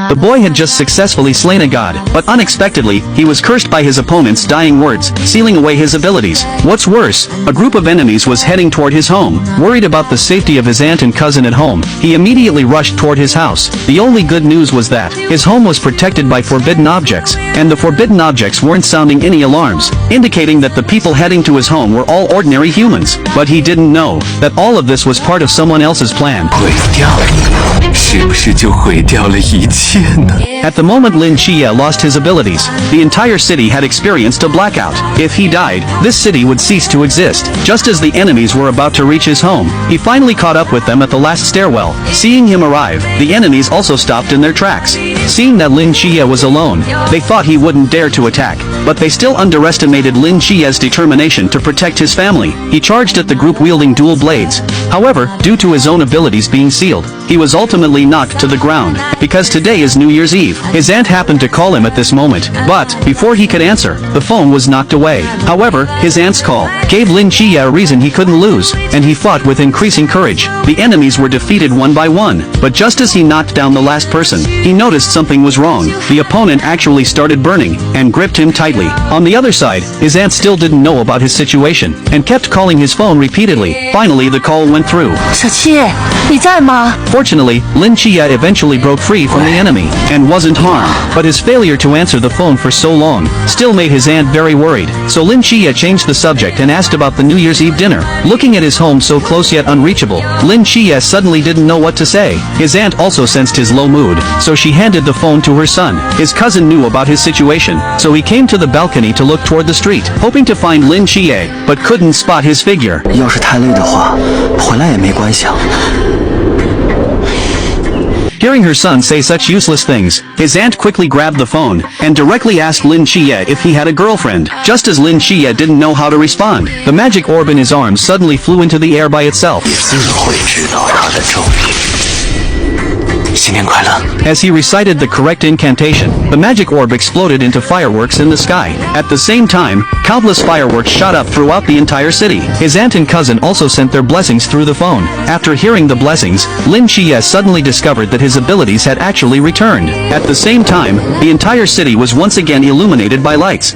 The boy had just successfully slain a god, but unexpectedly, he was cursed by his opponent's dying words, sealing away his abilities. What's worse, a group of enemies was heading toward his home. Worried about the safety of his aunt and cousin at home, he immediately rushed toward his house. The only good news was that his home was protected by forbidden objects, and the forbidden objects weren't sounding any alarms, indicating that the people heading to his home were all ordinary humans. But he didn't know that all of this was part of someone else's plan. At the moment Lin Chia lost his abilities, the entire city had experienced a blackout. If he died, this city would cease to exist. Just as the enemies were about to reach his home, he finally caught up with them at the last stairwell. Seeing him arrive, the enemies also stopped in their tracks. Seeing that Lin Chia was alone, they thought he wouldn't dare to attack, but they still underestimated Lin Chia's determination to protect his family. He charged at the group wielding dual blades. However, due to his own abilities being sealed, he was ultimately knocked to the ground. Because today is New Year's Eve, his aunt happened to call him at this moment, but before he could answer, the phone was knocked away. However, his aunt's call gave Lin Chia a reason he couldn't lose, and he fought with increasing courage. The enemies were defeated one by one, but just as he knocked down the last person, he noticed something was wrong. The opponent actually started burning, and gripped him tightly. On the other side, his aunt still didn't know about his situation, and kept calling his phone repeatedly. Finally the call went through. 小七，你在吗？ Fortunately, Lin Chia eventually broke free from the enemy, and wasn't harmed, but his failure to answer the phone for so long still made his aunt very worried. So Lin Chia changed the subject and asked about the New Year's Eve dinner. Looking at his home so close yet unreachable, Lin Chia suddenly didn't know what to say. His aunt also sensed his low mood, so she handed the phone to her son. His cousin knew about his situation, so he came to the balcony to look toward the street, hoping to find Lin Chia, but couldn't spot his figure. 要是太累的话，回来也没关系啊。 Hearing her son say such useless things, his aunt quickly grabbed the phone, and directly asked Lin Chia if he had a girlfriend. Just as Lin Chia didn't know how to respond, the magic orb in his arms suddenly flew into the air by itself. As he recited the correct incantation, the magic orb exploded into fireworks in the sky. At the same time, countless fireworks shot up throughout the entire city. His aunt and cousin also sent their blessings through the phone. After hearing the blessings, Lin Chia suddenly discovered that his abilities had actually returned. At the same time, the entire city was once again illuminated by lights.